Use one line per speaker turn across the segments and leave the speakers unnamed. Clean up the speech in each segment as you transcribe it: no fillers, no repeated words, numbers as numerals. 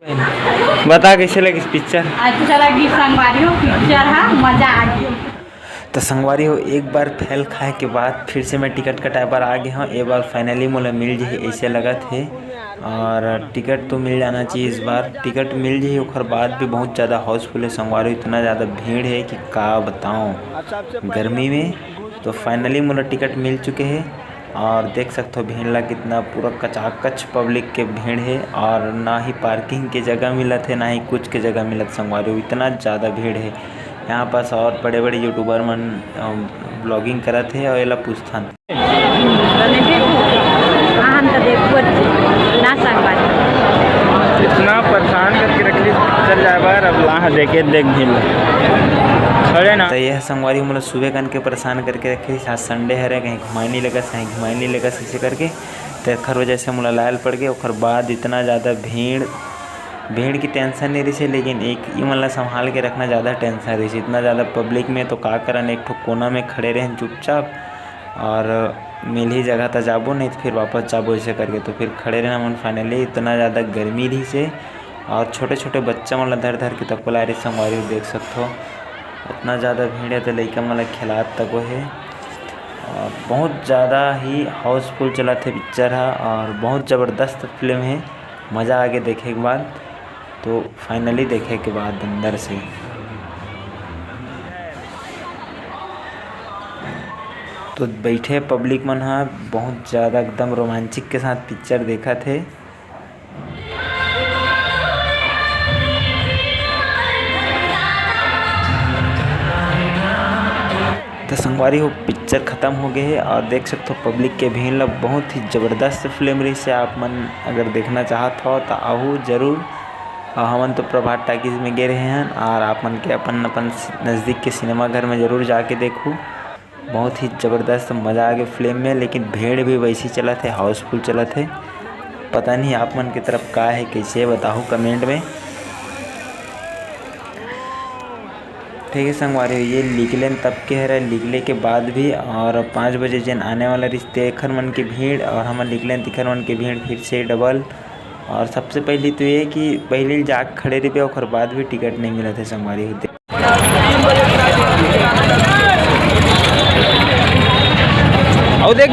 बता कैसे लगी पिक्चर?
अच्छा लगी संगवारी हो पिक्चर है मजा आ गया।
तो संगवारी हो एक बार फैल खाए के बाद फिर से मैं टिकट कटाए बार आ गया हूँ। एक बार फाइनली मोला मिल जाए ऐसे लगा थे और टिकट तो मिल जाना चाहिए। इस बार टिकट मिल जाए और बाद भी बहुत ज़्यादा हाउसफुल है संगवारी। इतना ज़्यादा भीड़ है कि का बताऊँ गर्मी में। तो फाइनली मोला टिकट मिल चुके हैं और देख सकते हो भीड़ ला कितना पूरा कचाकच पब्लिक के भीड़ है और ना ही पार्किंग के जगह मिलत है ना ही कुछ के जगह मिलत संगवारी। इतना ज़्यादा भीड़ है यहाँ पास और बड़े बड़े यूट्यूबर मन ब्लॉगिंग करत है और एला पूछथन इतना परेशान करके रखली चल जाए बार अब ला देखे देख भीड़ खड़े ना। तो यह संगवारी मतलब सुबह कन के परेशान करके रखे आज संडे हरे कहीं घुमाई नहीं लगा कहीं घुमाई नहीं लगा इसे करके तेखर वजह से मोला लायल पड़ गए। और बाद इतना ज़्यादा भीड़ की टेंशन नहीं रही, लेकिन एक ये मतलब संभाल के रखना ज़्यादा टेंशन रही। इतना ज़्यादा पब्लिक में तो का करन एक ठो कोना में खड़े रहें चुपचाप और मिल ही जगह तो जाबो नहीं तो फिर वापस जाबो ऐसे करके। तो फिर खड़े रहना मन फाइनली इतना ज़्यादा गर्मी रही से और छोटे छोटे बच्चा मतलब धर धर के तक ला रही संगवारी देख सकते हो। इतना ज़्यादा भीड़ है तो लड़का मतलब खिलात तक है और बहुत ज़्यादा ही हाउसफुल चला थे पिक्चर है और बहुत ज़बरदस्त फिल्म है। मज़ा आ गया देखे के बाद। तो फाइनली देखे के बाद अंदर से तो बैठे पब्लिक मन हा बहुत ज़्यादा एकदम रोमांचिक के साथ पिक्चर देखा थे। तो संगवारी हो पिक्चर ख़त्म हो गए है और देख सकते हो पब्लिक के भीड़ ला बहुत ही ज़बरदस्त फिल्म रही से आप मन अगर देखना चाहत हो तो आहू जरूर। हमन तो प्रभात टाकीज में गए रहे हैं और आप मन के अपन नज़दीक के सिनेमा घर में ज़रूर जाके देखूँ। बहुत ही ज़बरदस्त मज़ा आ गया फिल्म में, लेकिन भीड़ भी वैसी चला थे हाउसफुल चला थे। पता नहीं आप मन की तरफ का है कैसे बताओ कमेंट में। ठीक है संगवारी ये लिख लें तब के रहे लिखले के बाद भी और 5 बजे जन आने वाला रिश्ते खर मन की भीड़ और हम लिख लें तिखर मन की भीड़ फिर से डबल। और सबसे पहले तो ये कि पहले जाके खड़े रहे और बाद भी टिकट नहीं मिला थे संगवारी होते। और देख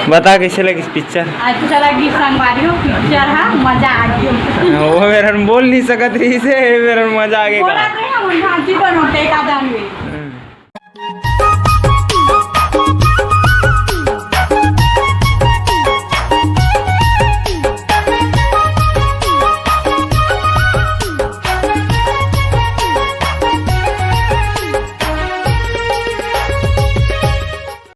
बता कैसे लगी पिक्चर?
अच्छा लगी संगवारी हो पिक्चर है मजा आ गया।
वो मेरा बोल नहीं सकत रही से मेरा मजा आ गया।